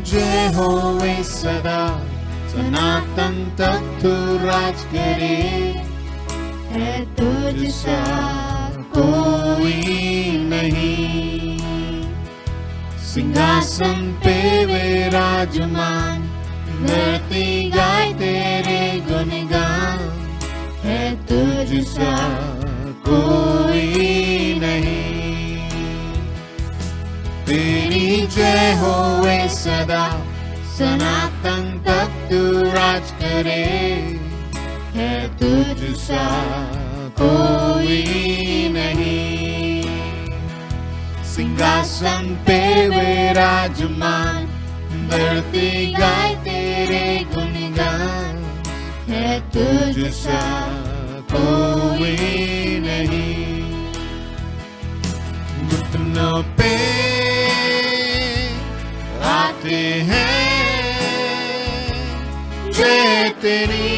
जय होवे सदा, सनातन तक तू राज करे। है तुझसा कोई नहीं, सिंहासन पे विराजमान, धरती गाए तेरे गुणगान। है तुझसा कोई नहीं, तेरी जय होवे सदा, सनातन तक तू राज करे। है तुझसा कोई नहीं, सिंहासन पे विराजमान, धरती गाए तेरे गुणगान। है तुझसा कोई नहीं, घुटनों पे आते हैं जय तेरी,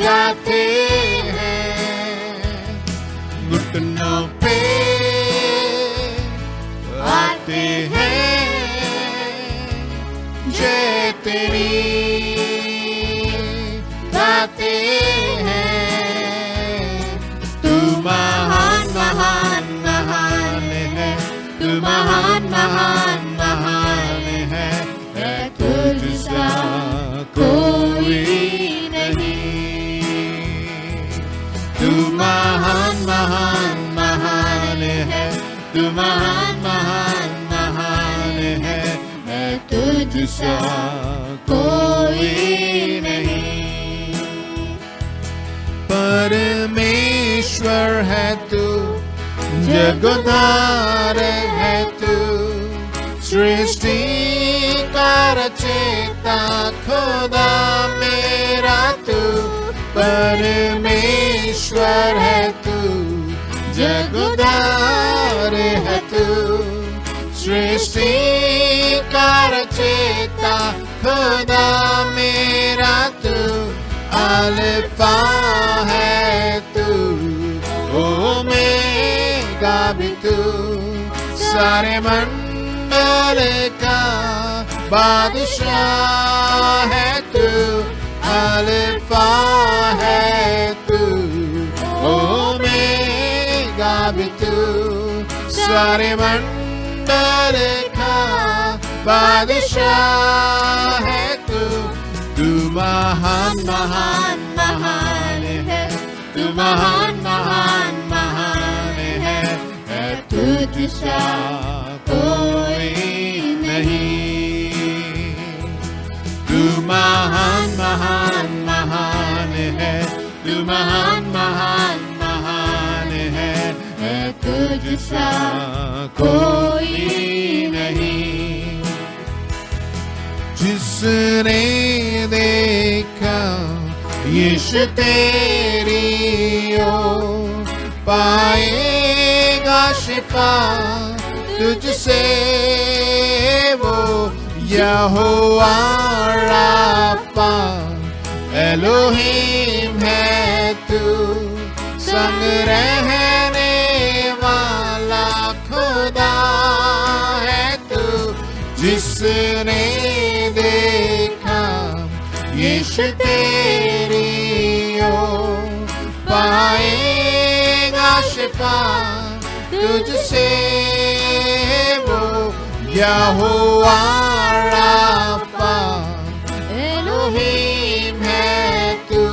गाते हैं घुटनों पे आते हैं जय तेरी, गाते हैं। तू महान महान महान है, तू महान महान महान है। है तुझसा कोई नहीं, तू महान महान महान है, तू महान महान महान है। है तुझसा कोई नहीं, परमेश्वर है तू, जगोद्धार है तू, सृष्टि का रचयिता खुदा मेरा तू। परमेश्वर है तू, जगोद्धार है तू, सृष्टि का रचयिता खुदा मेरा तू। अल्फा है तू, ओमेगा भी तू, सारे मंडल का बादशाह है तू। अल्फा है तू, ओमेगा भी तू, सारे मंडल का बादशाह है तू। तू महान महान महान है, तू महान महान महान है। है तुझसा कोई नहीं, तू महान महान महान है, तू महान महान महान है। है तुझसा कोई नहीं, जिसने देखा यीशु तेरी ओर, पाएगा शिफा तुझसे वो। यहोवा राफा एलोहीम है तू, संग रहने वाला खुदा है तू। जिसने देखा यीशु तेरी ओर, पाएगा शिफा तुझसे वो। यहोवा राफा एलोहीम है तू,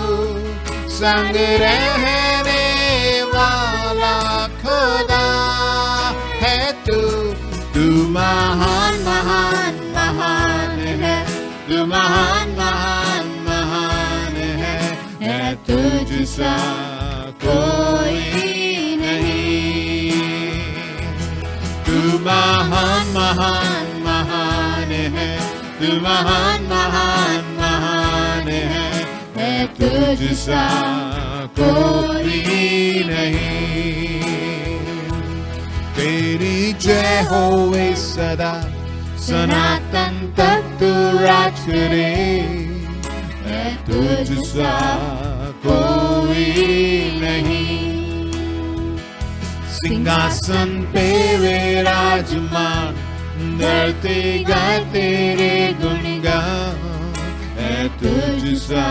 संग रहने वाला खुदा है तू। तू महान महान महान है, तू महान महान महान है। है तुझसा कोई नहीं, तू महान महान महान है, तू महान महान महान है। है तुझसा कोई नहीं, तेरी जय होवे सदा, सनातन तक तू राज करे। है तुझसा कोई नहीं, सिंहासन पे विराजमान, धरती गाए तेरे गुणगान, है तुझसा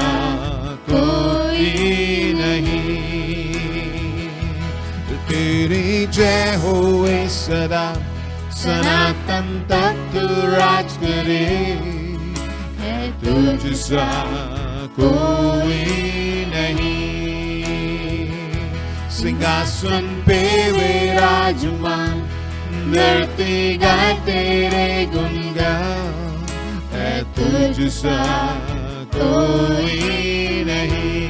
कोई नहीं। तेरी जय होए सदा, सनातन तक तू राज करे, है तुझसा कोई नहीं। सिंहासन पे विराजमान, धरती गाए तेरे गुणगान, है तुझसा कोई नहीं।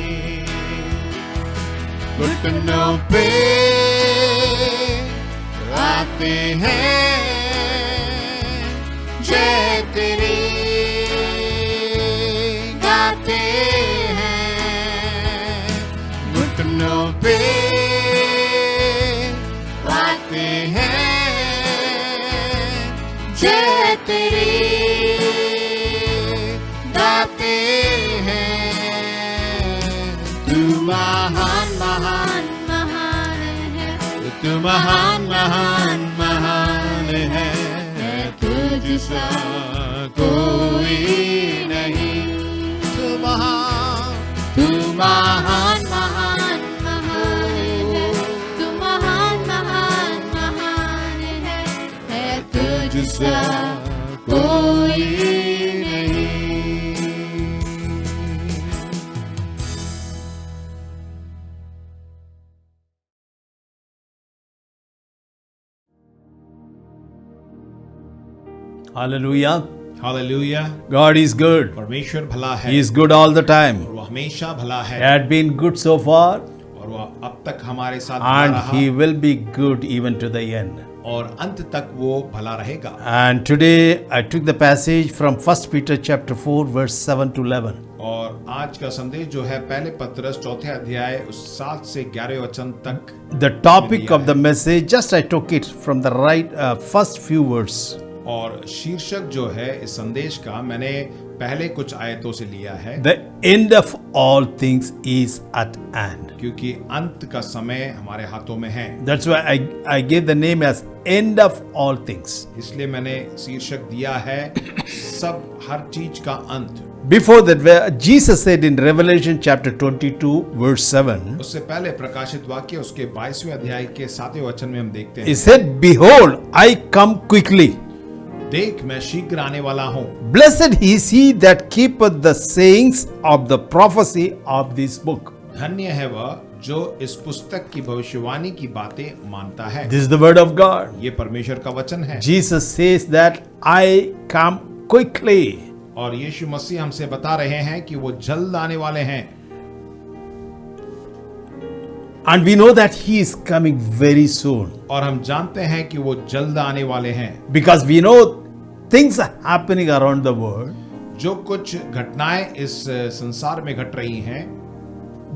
घुटनों पे आते हैं जय तेरी गाते हैं। घुटनों पे आते हैं जय तेरी गाते हैं। तू महान महान महान है, तू महान महान महान है, तुझसा कोई नहीं। तू महान महान महान महान है, तू महान महान महान है तुझसा कोई नहीं। Hallelujah. Hallelujah. God is good. परमेश्वर भला है, He is good all the time. और वो हमेशा भला He है, had been good so far, और वो अब तक हमारे साथ भला and रहा, He will be good even to the end. और अंत तक वो भला रहेगा। And today I took the passage from 1 Peter chapter 4 verse 7 to 11. और आज का संदेश जो है पहले पत्रस चौथे अध्याय उस 7 से 11 वचन तक। The topic of the message, just I took it from the first few words. और शीर्षक जो है इस संदेश का मैंने पहले कुछ आयतों से लिया है, The end of all things is at hand. क्योंकि अंत का समय हमारे हाथों में है। That's why I gave the name as end of all things. इसलिए मैंने शीर्षक दिया है सब हर चीज का अंत। Before that, where Jesus said in Revelation chapter 22 verse 7, उससे पहले प्रकाशित वाक्य उसके 22वें अध्याय के 7वें वचन में हम देखते He हैं, said, Behold, I come quickly. देख मैं शीघ्र आने वाला हूँ। Blessed is he that keepeth the sayings of the prophecy of this book. धन्य है वह जो इस पुस्तक की भविष्यवाणी की बातें मानता है। This is the word of God. ये परमेश्वर का वचन है। Jesus says that I come quickly. और यीशु मसीह हमसे बता रहे हैं कि वो जल्द आने वाले हैं। And we know that he is coming very soon. और हम जानते हैं कि वो जल्द आने वाले हैं, Because we know things are happening around the world. जो कुछ घटनाएं इस संसार में घट रही हैं,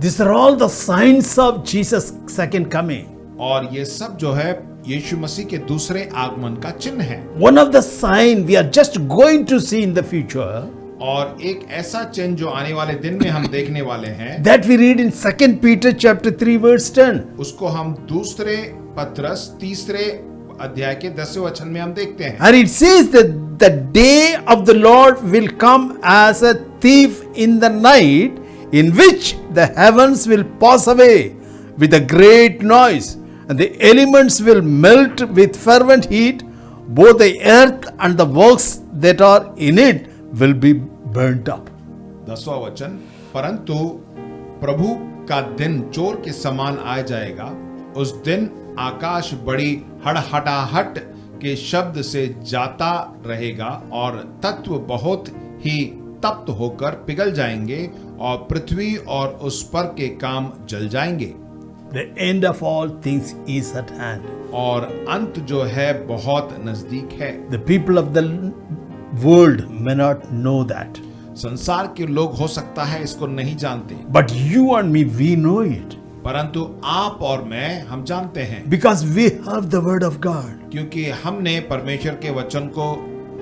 These are all the signs of Jesus' second coming. और ये सब जो है यीशु मसीह के दूसरे आगमन का चिन्ह है। One of the signs we are just going to see in the future, और एक ऐसा चिन्ह जो आने वाले दिन में हम देखने वाले हैं, that we read in 2 Peter chapter 3 verse 10. उसको हम दूसरे पत्रस तीसरे अध्याय के 10वें वचन में हम देखते हैं। And it says that the day of the Lord will come as a thief in the night, in which the heavens will pass away with a great noise, and the elements will melt with fervent heat, both the earth and the works that are in it will be burnt up. 10वां वचन, परंतु प्रभु का दिन चोर के समान आ जाएगा। उस दिन आकाश बड़ी हड़हड़ाहट के शब्द से जाता रहेगा और तत्व बहुत ही तप्त होकर पिघल जाएंगे और पृथ्वी और उस पर के काम जल जाएंगे। The end of all things is at hand. और अंत जो है बहुत नजदीक है। The people of the world may not know that. संसार के लोग हो सकता है इसको नहीं जानते, But you and me, we know it. परंतु आप और मैं हम जानते हैं, Because we have the word of God. क्योंकि हमने परमेश्वर के वचन को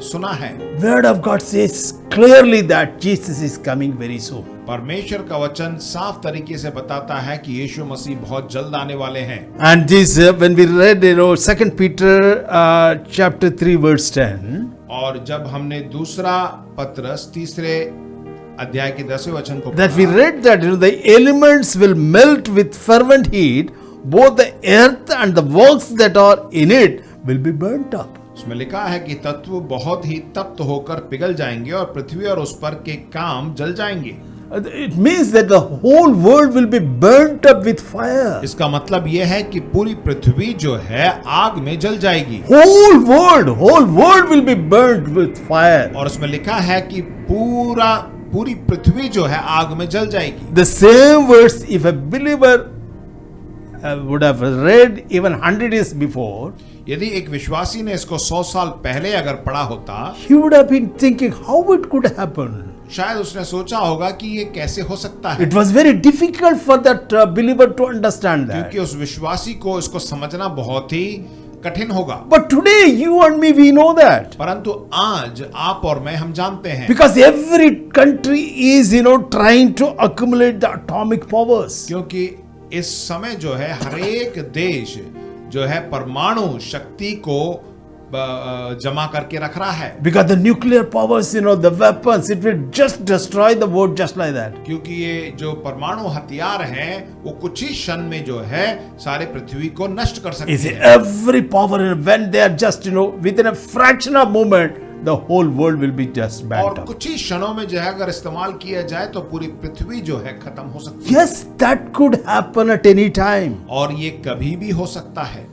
सुना है। Word of God says clearly that Jesus is coming very soon. परमेश्वर का वचन साफ तरीके से बताता है कि यीशु मसीह बहुत जल्द आने वाले हैं। And this, when we read, 2 Peter chapter 3 verse 10, और जब हमने दूसरा पत्रस तीसरे अध्याय के 10वें वचन को that we पढ़ा, read that the elements will melt with fervent heat, both the earth and the works that are in it will be burnt up. उसमें लिखा है कि तत्व बहुत ही तप्त होकर पिघल जाएंगे और पृथ्वी और उस पर के काम जल जाएंगे। It means that the whole world will be burnt up with fire. इसका मतलब यह है कि पूरी पृथ्वी जो है आग में जल जाएगी। Whole world will be burnt with fire. और उसमें लिखा है कि पूरी पृथ्वी जो है आग में जल जाएगी। The same verse, if a believer would have read even 100 years before, यदि एक विश्वासी ने इसको 100 साल पहले अगर पढ़ा होता, he would have been thinking how it could happen. शायद उसने सोचा होगा कि ये कैसे हो सकता है, It was very difficult for that believer to understand that. क्योंकि उस विश्वासी को इसको समझना बहुत ही कठिन होगा। But today, you and me, we know that. परंतु आज आप और मैं हम जानते हैं, Because every country is, trying to accumulate the atomic powers. क्योंकि इस समय जो है हर एक देश जो है परमाणु शक्ति को जमा करके रख रहा है। Because the nuclear powers, the weapons, it will just destroy the world just like that. क्योंकि ये जो परमाणु हथियार हैं वो कुछ ही क्षण में जो है सारे पृथ्वी को नष्ट कर सकते You see, हैं। every power, when they are just, within a fraction of moment, the whole world will be just burnt और up. कुछ ही क्षणों में जो है अगर इस्तेमाल किया जाए तो पूरी पृथ्वी जो है खत्म हो सकती है। Yes, that could happen at any time. और ये कभी भी हो सकता है।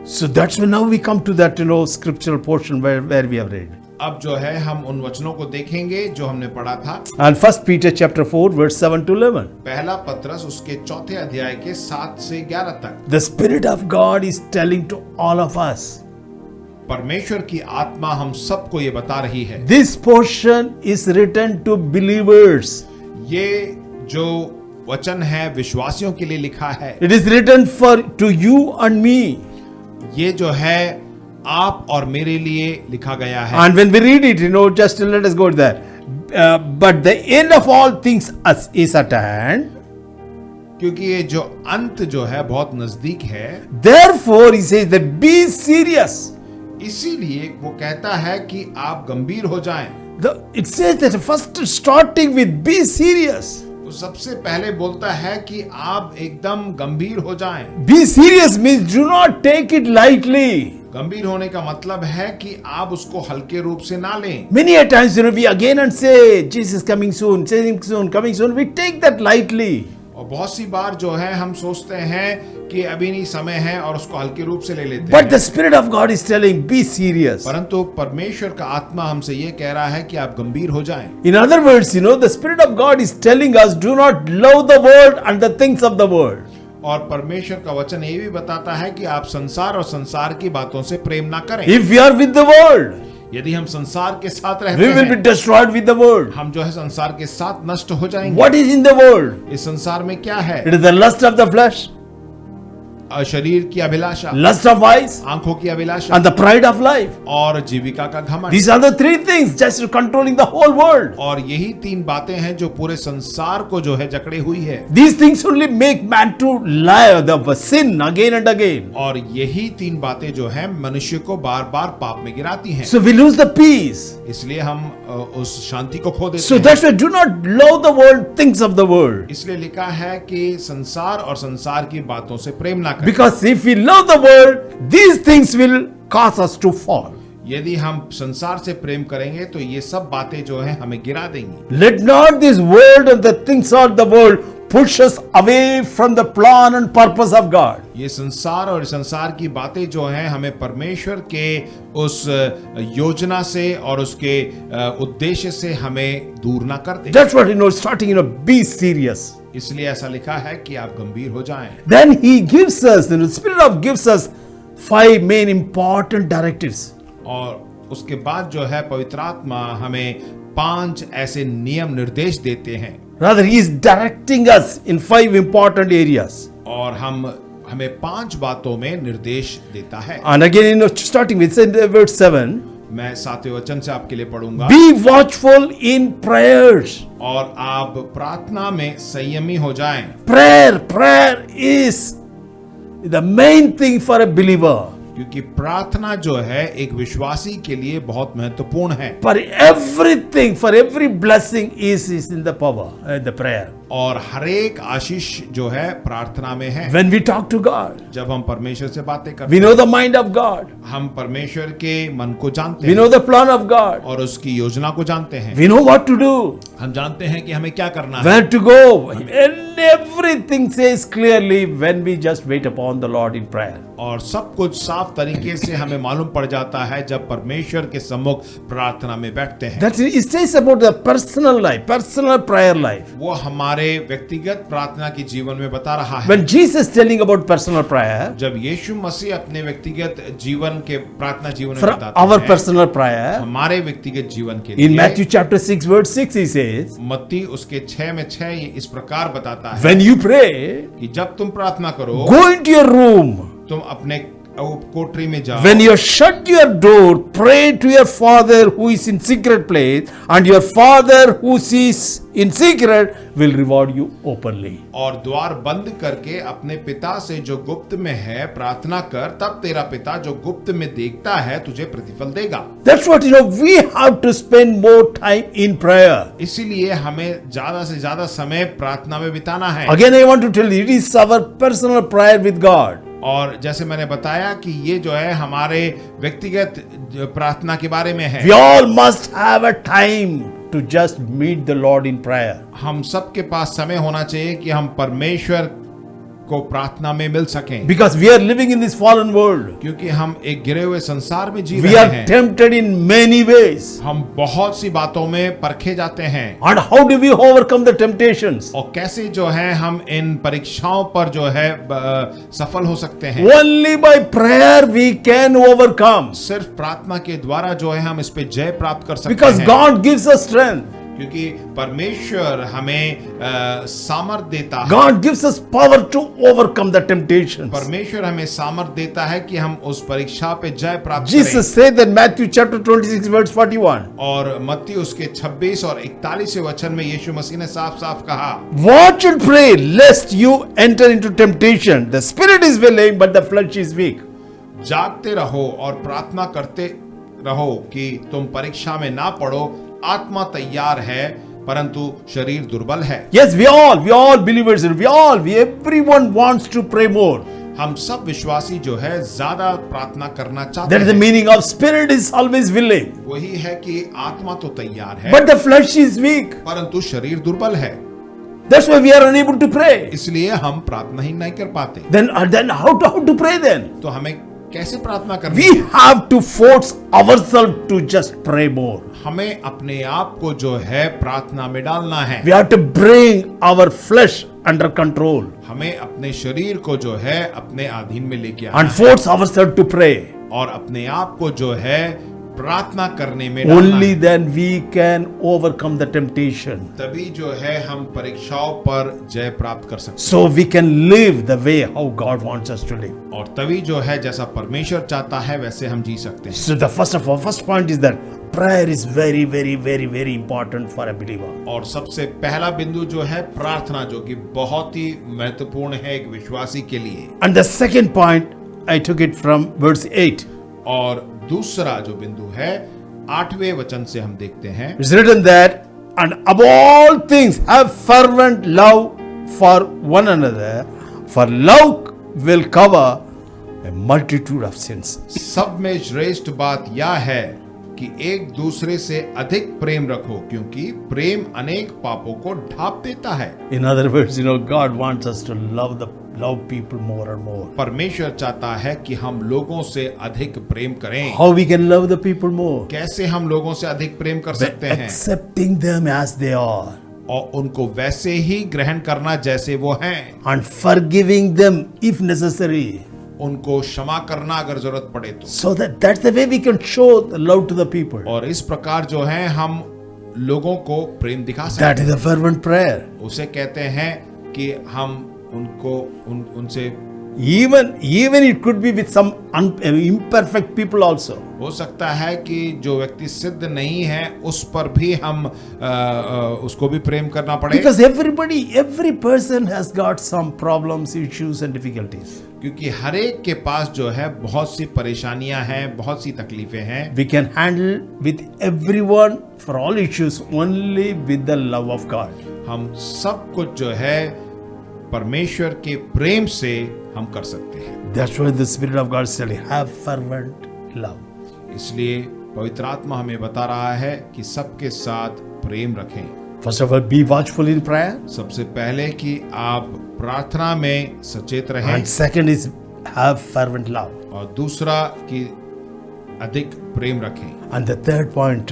So that's when now we come to that, scriptural portion where we have read. अब जो है हम उन वचनों को देखेंगे जो हमने पढ़ा था। And 1 Peter chapter 4 verse 7 to 11. पहला पत्रस उसके चौथे अध्याय के 7 से 11 तक। The Spirit of God is telling to all of us. परमेश्वर की आत्मा हम सबको ये बता रही है। This portion is written to believers. ये जो वचन है विश्वासियों के लिए लिखा है। It is written to you and me. ये जो है आप और मेरे लिए लिखा गया है। And when we read it, just let us go there. But the end of all things is at hand. क्योंकि ये जो अंत जो है बहुत नजदीक है। Therefore, he says that be serious. इसीलिए वो कहता है कि आप गंभीर हो जाएं। It says that first starting with be serious. वो सबसे पहले बोलता है कि आप एकदम गंभीर हो जाएं। Be serious means do not take it lightly. गंभीर होने का मतलब है कि आप उसको हल्के रूप से ना लें। Many a times, we again and say, Jesus coming soon, coming soon. We take that lightly. और बहुत सी बार जो है हम सोचते हैं कि अभी नहीं समय है और उसको हल्के रूप से ले लेते But हैं। the Spirit of God is telling, be serious. परंतु परमेश्वर का आत्मा हमसे ये कह रहा है कि आप गंभीर हो जाएं। In other words, the Spirit of God is telling us, do not love the world and the things of the world. और परमेश्वर का वचन ये भी बताता है कि आप संसार और संसार की बातों से प्रेम ना करें। If we are with the world, यदि हम संसार के साथ we रहते will be हैं, destroyed with the world. हम जो है संसार के साथ नष्ट हो जाएंगे। What is in the world? इस संसार में क्या है? It is the lust of the flesh, शरीर की अभिलाषा, lust of eyes, आंखों की अभिलाषा and the pride of life. और जीविका का घमंड। These are the three things just controlling the whole world. और यही तीन बातें हैं जो पूरे संसार को जो है जकड़े हुई है। These things only make man to lie, the sin again and again. और यही तीन बातें जो है मनुष्य को बार बार पाप में गिराती हैं। So we lose the peace. इसलिए हम उस शांति को खो देते So हैं। that's why do not love the world, things of the world. इसलिए लिखा है कि संसार और संसार की बातों से प्रेम ना करें। Because if we love the world, these things will cause us to fall. यदि हम संसार से प्रेम करेंगे तो ये सब बातें जो है हमें गिरा देंगी। Let not this world and the things of the world push us away from the plan and purpose of God. ये संसार और संसार की बातें जो हैं हमें परमेश्वर के उस योजना से और उसके उद्देश्य से हमें दूर ना कर दे। That's what starting, be serious. इसलिए ऐसा लिखा है कि आप गंभीर हो जाएं। Then he gives us, the Spirit of gives us 5 main important directives. और उसके बाद जो है पवित्र आत्मा हमें 5 ऐसे नियम निर्देश देते हैं। Rather, he is directing us in 5 important areas. और हमें 5 बातों में निर्देश देता है। And again, starting with verse 7. मैं 7वें वचन से आपके लिए पढ़ूंगा। Be watchful in prayers. और आप प्रार्थना में संयमी हो जाएं। Prayer is the main thing for a believer. क्योंकि प्रार्थना जो है एक विश्वासी के लिए बहुत महत्वपूर्ण है। For everything, for every blessing is in the power, the prayer. और हर एक आशीष जो है प्रार्थना में है। When we talk to God, जब हम परमेश्वर से बातें करते we हैं, know the mind of God. हम परमेश्वर के मन को जानते We हैं know the plan of God. और उसकी योजना को जानते हैं। We know what to do, हम जानते हैं कि हमें क्या करना है, where to go. And everything says clearly when we just wait upon the Lord in prayer. और सब कुछ साफ तरीके से हमें मालूम पड़ जाता है जब परमेश्वर के सम्मुख प्रार्थना में बैठते हैं। That it says about the personal life, personal prayer life. वो हमारे व्यक्तिगत प्रार्थना के जीवन में बता रहा है। When Jesus telling about personal prayer, जब यीशु मसीह अपने व्यक्तिगत जीवन के प्रार्थना जीवन में for बताते our हैं, personal prayer, हमारे व्यक्तिगत जीवन के in लिए Matthew chapter 6 verse 6 he says, मत्ती उसके 6 में 6 इस प्रकार बताता है when you pray, कि जब तुम प्रार्थना करो go into your room. तुम अपने कोठरी में जाओ। When you shut your door, pray to your Father who is in secret place, and your Father who sees in secret will reward you openly. और द्वार बंद करके अपने पिता से जो गुप्त में है प्रार्थना कर, तब तेरा पिता जो गुप्त में देखता है तुझे प्रतिफल देगा। That's what we have to spend more time in prayer. इसीलिए हमें ज्यादा से ज्यादा समय प्रार्थना में बिताना है। Again, I want to tell you, it is our personal prayer with God. और जैसे मैंने बताया कि ये जो है हमारे व्यक्तिगत प्रार्थना के बारे में है। We all must have a time to just meet the Lord in prayer. हम सबके पास समय होना चाहिए कि हम परमेश्वर को प्रार्थना में मिल सकें, Because we are living in this fallen world. क्योंकि हम एक गिरे हुए संसार में जी We रहे are हैं। tempted in many ways. हम बहुत सी बातों में परखे जाते हैं। And how do we overcome the temptations? और कैसे जो है हम इन परीक्षाओं पर जो है सफल हो सकते हैं। Only by prayer we can overcome. सिर्फ प्रार्थना के द्वारा जो है हम इस पे जय प्राप्त कर सकते Because हैं। God gives us strength. क्योंकि परमेश्वर हमें सामर्थ देता है। God gives us power to overcome the temptations. परमेश्वर हमें सामर्थ देता है कि हम उस परीक्षा पे जय प्राप्त Jesus said in Matthew chapter 26 verse 41. करें। और मत्ती उसके 26 और 41 वचन में यीशु मसीह ने साफ साफ कहा, Watch and pray lest you enter into temptation. The spirit is willing but the flesh is weak. जागते रहो और प्रार्थना करते रहो कि तुम परीक्षा में ना पड़ो। आत्मा तैयार है परंतु शरीर दुर्बल है। Yes, we all believers, everyone wants to pray more. हम सब विश्वासी जो है ज्यादा प्रार्थना करना चाहते That is the हैं। meaning of spirit is always willing, वही है कि आत्मा तो तैयार है but the flesh is weak. परंतु शरीर दुर्बल है। That's why we are unable to pray. इसलिए हम प्रार्थना ही नहीं कर पाते। Then how to pray then? तो हमें कैसे प्रार्थना करनी We have to force ourselves to just pray more. हमें अपने आप को जो है प्रार्थना में डालना है। We have to bring our flesh under control हमें अपने शरीर को जो है अपने अधीन में लेके आना and है force ourselves to pray. और अपने आप को जो है प्रार्थना करने में डालना Only है। then we can overcome the temptation. तभी जो है हम परीक्षाओं पर जय प्राप्त कर सकते So we can live the way how God wants us to live. हैं और तभी जो है जैसा परमेश्वर चाहता है वैसे हम जी सकते हैं। So the first point is that prayer is very, very, very, very important for a believer. और सबसे पहला बिंदु जो है प्रार्थना, जो कि बहुत ही महत्वपूर्ण है एक विश्वासी के लिए। And the second point, I took it from verse 8. और दूसरा जो बिंदु है 8वें वचन से हम देखते हैं, It's written that, and above all things have fervent love for one another, for love will cover a multitude of sins. सब में श्रेष्ठ बात यह है कि एक दूसरे से अधिक प्रेम रखो, क्योंकि प्रेम अनेक पापों को ढांप देता है। In other words, God wants us to love people more and more. परमेश्वर चाहता है कि हम लोगों से अधिक प्रेम करें। How we can love the people more? कैसे हम लोगों से अधिक प्रेम कर By सकते हैं? accepting them as they are और उनको वैसे ही ग्रहण करना जैसे वो हैं, and forgiving them if necessary. उनको क्षमा करना अगर जरूरत पड़े तो। So that's the way we can show the love to the people. और इस प्रकार जो है हम लोगों को प्रेम दिखा सकते That is a fervent prayer. हैं। उसे कहते हैं कि हम उनको उनसे Even it could be with some imperfect people also. हो सकता है कि जो व्यक्ति सिद्ध नहीं है उस पर भी हम उसको भी प्रेम करना पड़े, Because every person has got some problems, issues and difficulties. क्योंकि हर एक के पास जो है बहुत सी परेशानियां हैं, बहुत सी तकलीफें हैं। We can handle with everyone for all issues only with the love of God. हम सब कुछ जो है परमेश्वर के प्रेम से हम कर सकते हैं। That's why the Spirit of God is telling, have fervent love. इसलिए पवित्र आत्मा हमें बता रहा है कि सबके साथ प्रेम रखें। First of all, be watchful in prayer. सबसे पहले कि आप प्रार्थना में सचेत रहें, And second is have fervent love. और दूसरा कि अधिक प्रेम रखें। And the third point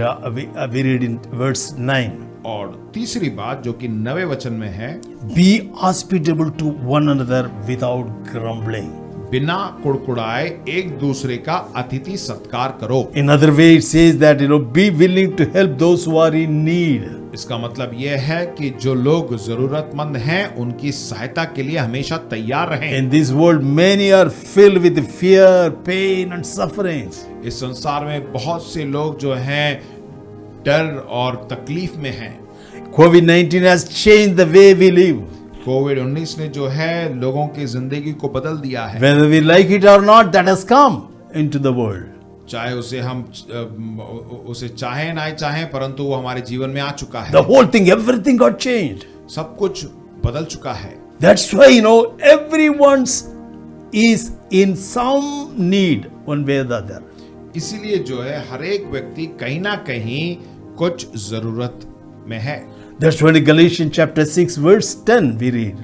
we read in verse 9. और तीसरी बात जो कि 9वें वचन में है, Be hospitable to one another without grumbling. बिना कुड़कुड़ाए एक दूसरे का अतिथि सत्कार करो। In other way, it says that be willing to help those who are in need. इसका मतलब यह है कि जो लोग जरूरतमंद हैं उनकी सहायता के लिए हमेशा तैयार रहें। In this world, many are filled with fear, pain, and sufferings. इस संसार में बहुत से लोग जो हैं डर और तकलीफ में हैं। COVID-19 has changed the way we live. कोविड-19 ने जो है लोगों की जिंदगी को बदल दिया है। Whether we like it or not, that has come into the world. चाहे उसे हम उसे चाहें ना चाहें, परंतु वो हमारे जीवन में आ चुका है। The whole thing, everything got changed. सब कुछ बदल चुका है। That's why everyone's is in some need one way or the other. इसीलिए जो है हर एक व्यक्ति कहीं ना कहीं कुछ जरूरत में है। That's why in Galatians chapter 6 verse 10 we read.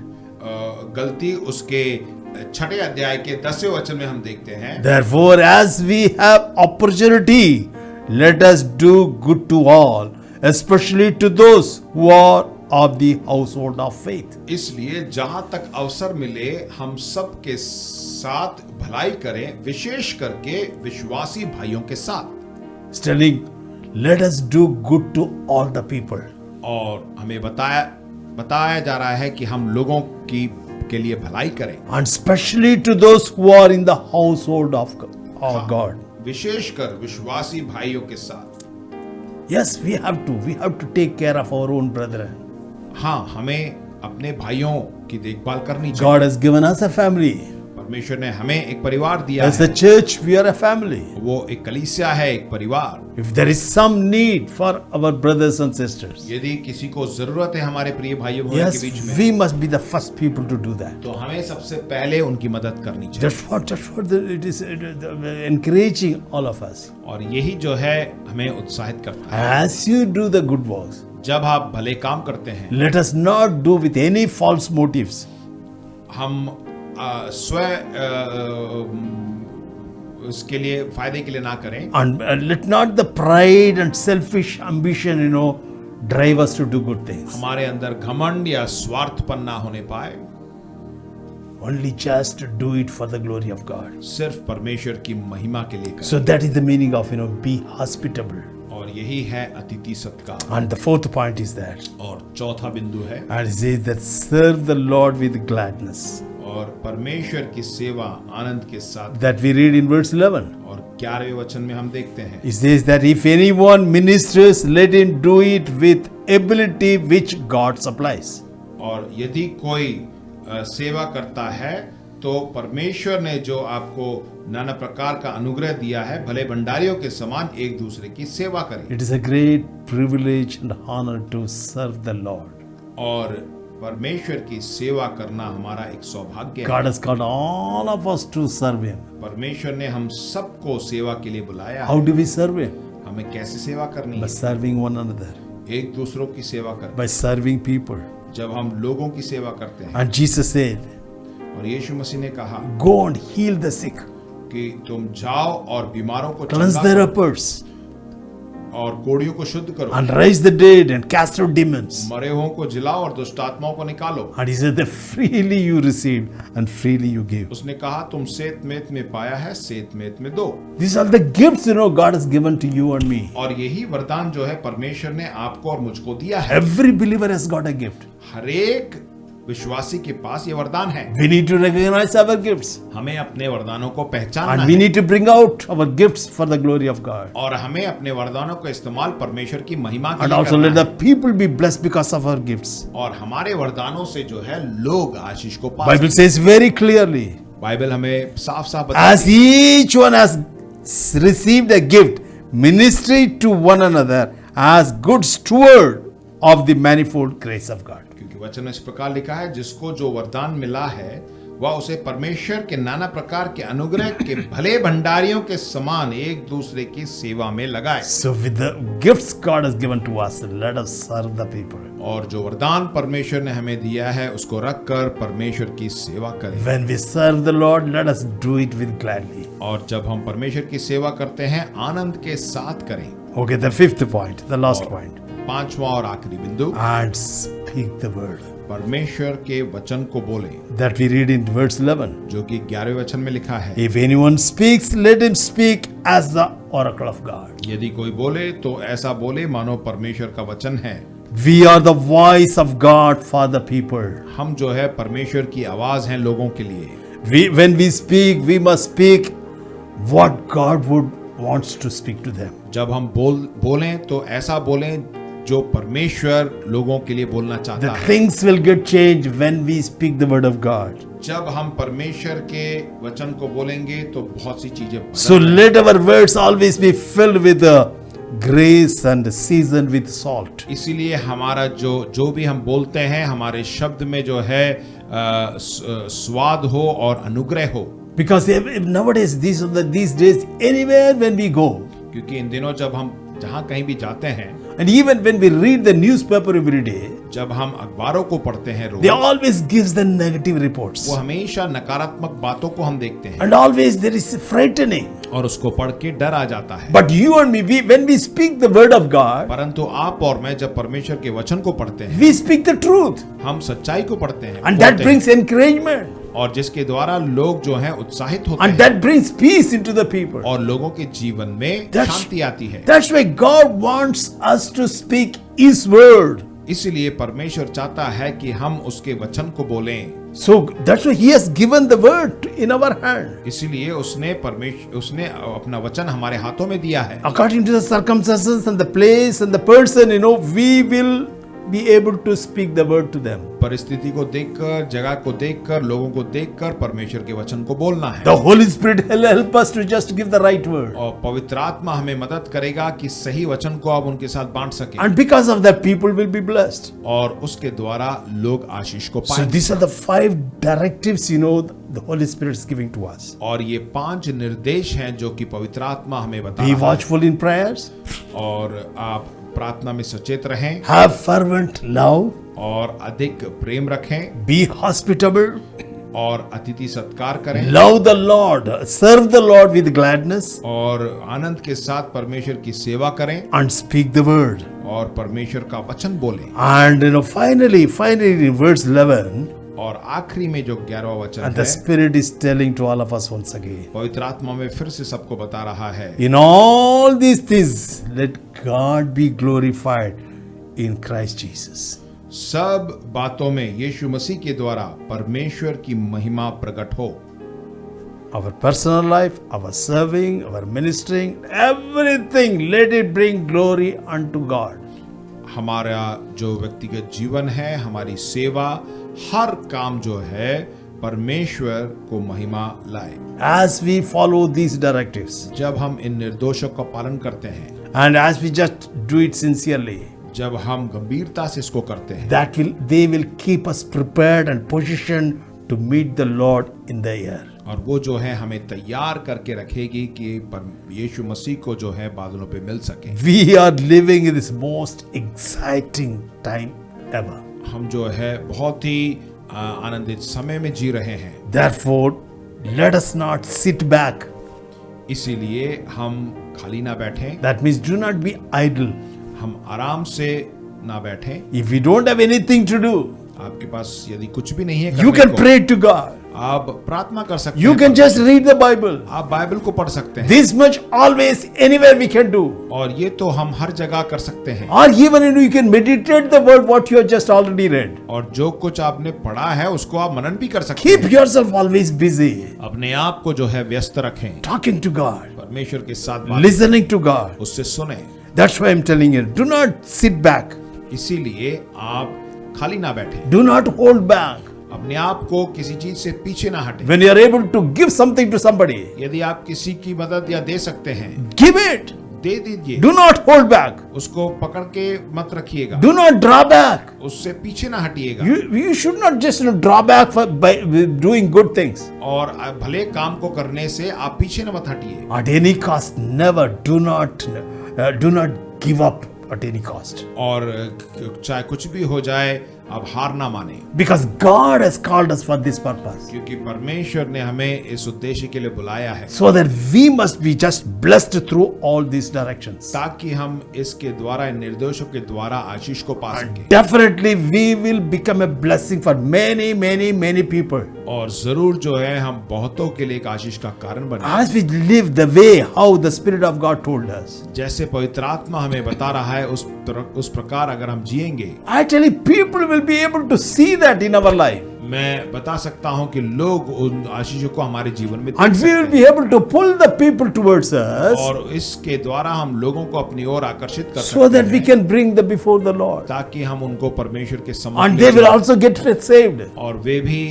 गलती उसके 6 अध्याय के 10वें वचन में हम देखते हैं, Therefore, as we have opportunity, let us do good to all, especially to those who are of the household of faith. इसलिए जहां तक अवसर मिले हम सब के साथ भलाई करें, विशेष करके विश्वासी भाइयों के साथ। It's telling, let us do good to all the people. और हमें बताया जा रहा है कि हम लोगों के लिए भलाई करें, And especially to those who are in the household of God. विशेषकर विश्वासी भाइयों के साथ। Yes, we have to take care of our own brethren. हाँ, हमें अपने भाइयों की देखभाल करनी चाहिए। God has given us a family. परमेश्वर ने हमें एक परिवार दिया As है। a church, we are a family. वो एक कलीसिया है, एक परिवार। If there is some need for our brothers and sisters, यदि किसी को जरूरत है हमारे प्रिय भाइयों बहनों yes, के बीच में, we must be the first people to do that. तो हमें सबसे पहले उनकी मदद करनी चाहिए। That's what it is encouraging all of us. और यही जो है हमें उत्साहित करता है। As you do the good works, जब आप भले काम करते हैं, let us not do with any false motives. हम उसके लिए फायदे के लिए ना करें, And let not the pride and selfish ambition, drive us to do good things. हमारे अंदर घमंड या स्वार्थपन ना होने पाए, Only just do it for the glory of God. सिर्फ परमेश्वर की महिमा के लिए करें। So that is the meaning of, be hospitable. और यही है अतिथि सत्कार। And the fourth point is that, और चौथा बिंदु है, and it says that serve the Lord with gladness. और परमेश्वर की सेवा आनंद के साथ। That we read in verse 11. और 11वें वचन में हम देखते हैं, It says that if anyone ministers, let him do it with ability which God supplies. और यदि कोई सेवा करता है तो परमेश्वर ने जो आपको नाना प्रकार का अनुग्रह दिया है, भले भंडारियों के समान एक दूसरे की सेवा करें। It is a great privilege and honor to serve the Lord. और परमेश्वर की सेवा करना हमारा एक सौभाग्य है। God has called all of us to serve Him. परमेश्वर ने हम सबको सेवा के लिए बुलाया How है। do we serve Him? हमें कैसे सेवा करनी By है? serving one another, एक दूसरों की सेवा करना। by serving people. जब हम लोगों की सेवा करते हैं, And Jesus said, और यीशु मसीह ने कहा go and heal the sick, कि तुम जाओ और बीमारों को cleanse चंगा the करो lepers, और कोढ़ियों को शुद्ध करो, and raise the dead and cast out demons. मरे हुओं को जिलाओ और दुष्ट आत्माओं को निकालो। And He said that freely you receive and freely you give. उसने कहा तुम सेत मेत में पाया है, सेत मेत में दो। These are the gifts God has given to you and me. और यही वरदान जो है परमेश्वर ने आपको और मुझको दिया है। Every believer has got a gift. हर एक विश्वासी के पास ये वरदान है। We need to recognize our gifts. हमें अपने वरदानों को पहचानना And we है need to bring out our gifts for the glory of God. और हमें अपने वरदानों का इस्तेमाल परमेश्वर की महिमा के And लिए also करना let है। the people be blessed because of our gifts. और हमारे वरदानों से जो है लोग आशीष को पा Bible सकें। says very clearly, बाइबल हमें साफ साफ as each one has received a gift, ministry to one another as good steward of the manifold grace of God. क्योंकि वचन में इस प्रकार लिखा है, जिसको जो वरदान मिला है वह उसे परमेश्वर के नाना प्रकार के अनुग्रह के भले भंडारियों के समान एक दूसरे की सेवा में लगाए। So with the gifts God has given to us, let us serve the people. और जो वरदान परमेश्वर ने हमें दिया है उसको रखकर परमेश्वर की सेवा करें। When we serve the Lord, let us do it with gladly. और जब हम परमेश्वर की सेवा करते हैं आनंद के साथ करें। Okay, the fifth point, the last point. पांचवा और आखिरी बिंदु, And speak the word. परमेश्वर के वचन को बोलें, That we read in verse 11. जो कि 11वें वचन में लिखा है, If anyone speaks, let him speak as the oracle of God. यदि कोई बोले तो ऐसा बोले मानो परमेश्वर का वचन है। We are the voice of God for the people. हम जो है परमेश्वर की आवाज हैं लोगों के लिए। When we speak, we must speak what God would wants to speak to them. जब हम बोलें तो ऐसा बोलें जो परमेश्वर लोगों के लिए बोलना चाहता The है। things will get changed when we speak the word of God. जब हम परमेश्वर के वचन को बोलेंगे तो बहुत सी चीजें So let our words always be filled with the grace and seasoned with salt. इसीलिए हमारा जो भी हम बोलते हैं हमारे शब्द में जो है स्वाद हो और अनुग्रह हो। Because nowadays, these days, anywhere when we go, क्योंकि इन दिनों जब हम जहाँ कहीं भी जाते हैं, and even when we read the newspaper every day, जब हम अखबारों को पढ़ते हैं रोज, they always gives the negative reports. वो हमेशा नकारात्मक बातों को हम देखते हैं And always there is frightening. और उसको पढ़ के डर आ जाता है। But you and me, when we speak the word of God, परंतु आप और मैं जब परमेश्वर के वचन को पढ़ते हैं, we speak the truth. हम सच्चाई को पढ़ते हैं And that बोलते brings encouragement. हैं, और जिसके द्वारा लोग जो हैं उत्साहित होते And हैं that brings peace into the people. और लोगों के जीवन में That's- शांति आती है। That's why God wants us to speak His word. इसीलिए परमेश्वर चाहता है कि हम उसके वचन को बोलें। So that's why He has given the word in our hand. इसीलिए उसने अपना वचन हमारे हाथों में दिया है। According to the circumstances and the place and the person, we will be able to speak the word to them. परिस्थिति को देखकर, जगह को देखकर, लोगों को देखकर परमेश्वर के वचन को बोलना है। The Holy Spirit will help us to just give the right word. और पवित्र आत्मा हमें मदद करेगा कि सही वचन को आप उनके साथ बांट सकें And because of that, people will be blessed. और उसके द्वारा लोग आशीष को So पाएंगे। these are the 5 directives, the Holy Spirit is giving to us. और ये 5 निर्देश हैं जो कि पवित्र आत्मा हमें बता Be रहा है। watchful in prayers. और आप प्रार्थना में सचेत रहें Have fervent love. और अधिक प्रेम रखें Be hospitable. और अतिथि सत्कार करें Love the Lord. Serve the Lord with gladness. और आनंद के साथ परमेश्वर की सेवा करें And speak the word. और परमेश्वर का वचन बोलें। And finally in verse 11, और आखिरी में जो 11वां वचन and the है, Spirit is telling to all of us once again. पवित्र आत्मा में फिर से सबको बता रहा है, In all these things, let God be glorified in Christ Jesus. सब बातों में यीशु मसीह के द्वारा परमेश्वर की महिमा प्रकट हो। Our personal life, our serving, our ministering, everything, let it bring glory unto God. हमारा जो व्यक्तिगत जीवन है, हमारी सेवा, हर काम जो है परमेश्वर को महिमा लाए। As we follow these directives, जब हम इन निर्देशों का पालन करते हैं, and as we just do it sincerely, जब हम गंभीरता से इसको करते हैं, they will keep us prepared and positioned to meet the Lord in the air. और वो जो है हमें तैयार करके रखेगी कि यीशु मसीह को जो है बादलों पे मिल सके। We are living in this most exciting time ever. हम जो है बहुत ही आनंदित समय में जी रहे हैं। Therefore, let us not sit back. इसीलिए हम खाली ना बैठें, That means do not be idle. हम आराम से ना बैठें। If we don't have anything to do, आपके पास यदि कुछ भी नहीं है You करने can को, pray to God. आप प्रार्थना कर सकते You हैं, can just read the Bible. आप बाइबल को पढ़ सकते हैं, This much always, anywhere we can do. और ये तो हम हर जगह कर सकते हैं। Or even you can meditate the word what you have just already read. और जो कुछ आपने पढ़ा है उसको आप मनन भी कर सकते Keep हैं। yourself always busy, अपने आप को जो है व्यस्त रखें, talking to God, परमेश्वर के साथ बात, listening to God. उससे सुने। That's why I'm telling you, do not sit back. इसीलिए आप खाली ना बैठे, Do not hold back. अपने आप को किसी चीज से पीछे ना हटे। When you are able to give something to somebody, यदि आप किसी की मदद या दे सकते हैं, give it. दे दीजिए, Do not hold back. उसको पकड़ के मत रखिएगा, Do not draw back. उससे पीछे ना हटिएगा। You should not just draw back by doing good things. और भले काम को करने से आप पीछे न मत हटिए। At any cost, never, do not give up at any cost. और चाहे कुछ भी हो जाए, आप हार ना माने, Because God has called us for this purpose. क्योंकि परमेश्वर ने हमें इस उद्देश्य के लिए बुलाया है, So that we must be just blessed through all these directions. ताकि हम इसके द्वारा, इन निर्देशों के द्वारा आशीष को पा सकें। Definitely we will become a blessing for many people. और जरूर जो है हम बहुतों के लिए एक आशीष का कारण बने, As we live the way how the Spirit of God told us. जैसे पवित्र आत्मा हमें बता रहा है उस प्रकार अगर हम जिएंगे। I tell you, people will be able to see that in our life. मैं बता सकता हूं कि लोग उन आशीषों को हमारे जीवन में देख And we सकते will हैं। be able to pull the people towards us और इसके द्वारा हम लोगों को अपनी ओर आकर्षित कर so सकते that we हैं, can bring them before the Lord. ताकि हम उनको परमेश्वर के सम्मुख And ले they will जाएं, also get saved. और वे भी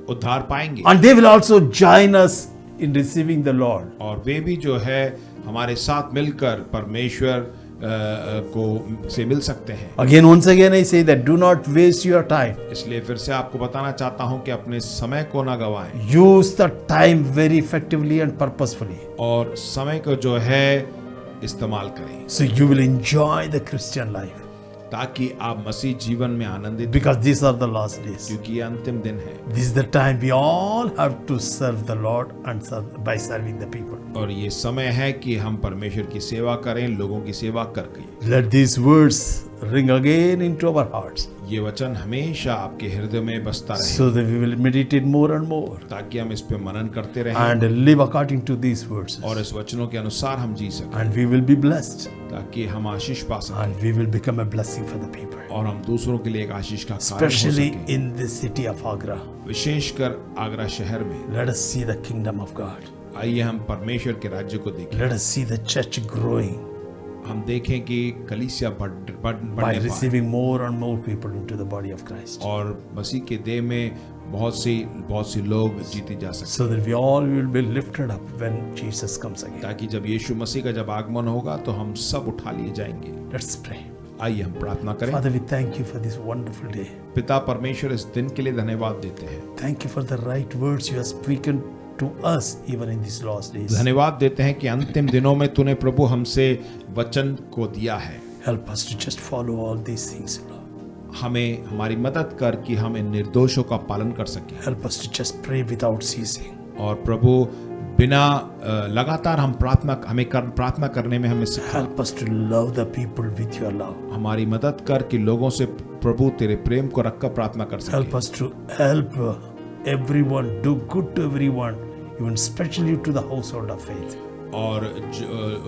उद्धार पाएंगे, And they will also join us in receiving the Lord. और वे भी जो है हमारे साथ मिलकर परमेश्वर को से मिल सकते हैं। Once again I say that do not waste your time. इसलिए फिर से आपको बताना चाहता हूं कि अपने समय को ना गवाएं, Use the time very effectively and purposefully. और समय को जो है इस्तेमाल करें, So you will enjoy the Christian life. ताकि आप मसीह जीवन में आनंदित, Because these are the last days. क्योंकि ये अंतिम दिन है This is the time we all have to serve the Lord and serve by serving the people. और ये समय है कि हम परमेश्वर की सेवा करें, लोगों की सेवा करके। Let these words ring again into our hearts ये वचन हमेशा आपके हृदय में बसता रहे, so that we will meditate more and more ताकि हम इस पे मनन करते रहें and live according to these words. और इस वचनों के अनुसार हम जी सकें, And we will be blessed ताकि हम आशीष पा सकें and we will become a blessing for the people. और हम दूसरों के लिए एक आशीष का कारण हो Especially सकें। in the city of Agra. विशेषकर आगरा शहर में Let us see the kingdom of God. आइए हम परमेश्वर के राज्य को देखें, Let us see the church growing हम देखें कि कलीसिया by बढ़ने पाए receiving more and more people into the body of Christ. और मसीह के देह में बहुत सी लोग जीते जा सकें, So that we all will be lifted up when Jesus comes again. ताकि जब यीशु मसीह का जब आगमन होगा तो हम सब उठा लिए जाएंगे। Let's pray. आइए हम प्रार्थना करें। Father, we thank you for this wonderful day. पिता परमेश्वर, इस दिन के लिए धन्यवाद देते हैं, Thank you for the right words you have spoken to us even in these last days. धन्यवाद देते हैं कि अंतिम दिनों में तूने प्रभु हमसे वचन को दिया है। Help us to just follow all these things, Lord. हमें हमारी मदद कर कि हम इन निर्दोषों का पालन कर सकें, Help us to just pray without ceasing. और प्रभु बिना लगातार हम प्रार्थना करने में हमें सिखा। Help us to love the people with your love. हमारी मदद कर कि लोगों से प्रभु तेरे प्रेम को रखकर प्रार्थना कर Help सकें, us to help everyone, do good to everyone, even especially to the household of faith. और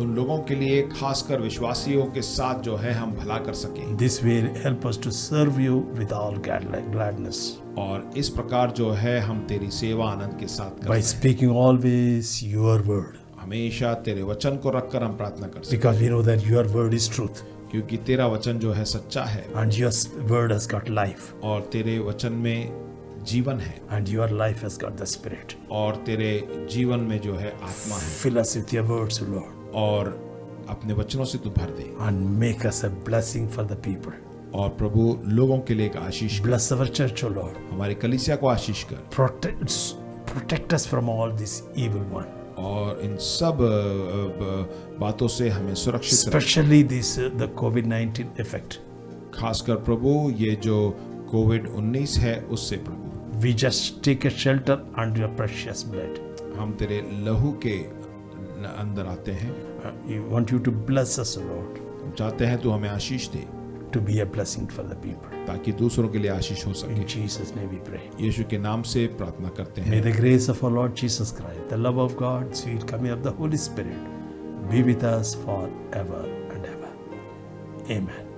उन लोगों के लिए खासकर विश्वासियों के साथ जो है हम भला कर सकें, This way, help us to serve you with all gladness. और इस प्रकार जो है हम तेरी सेवा आनंद के साथ By करें, speaking always your word. हमेशा तेरे वचन को रखकर हम प्रार्थना कर सकें, Because we know that your word is truth. क्योंकि तेरा वचन जो है सच्चा है And your word has got life. और तेरे वचन में जीवन है And your life has got the spirit. और तेरे जीवन में जो है आत्मा है, Fill us with your words, O Lord. और अपने वचनों से तू भर दे, And make us a blessing for the people. और प्रभु लोगों के लिए एक आशीष कर, Bless our church, O Lord. हमारी कलीसिया को आशीष कर, Protect us from all this evil one. और इन सब बातों से हमें सुरक्षित रख, Especially this the COVID-19 effect. खासकर प्रभु ये जो कोविड-19 है उससे प्रभु We just take a shelter under your precious blood. हम तेरे लहू के अंदर आते हैं, We want you to bless us, O Lord. हम चाहते हैं तू हमें आशीष दे, to be a blessing for the people. ताकि दूसरों के लिए आशीष हो सके। In Jesus' name we pray. यीशु के नाम से प्रार्थना करते May हैं। the grace of our Lord Jesus Christ, the love of God, sweet coming of the Holy Spirit be with us forever and ever. Amen.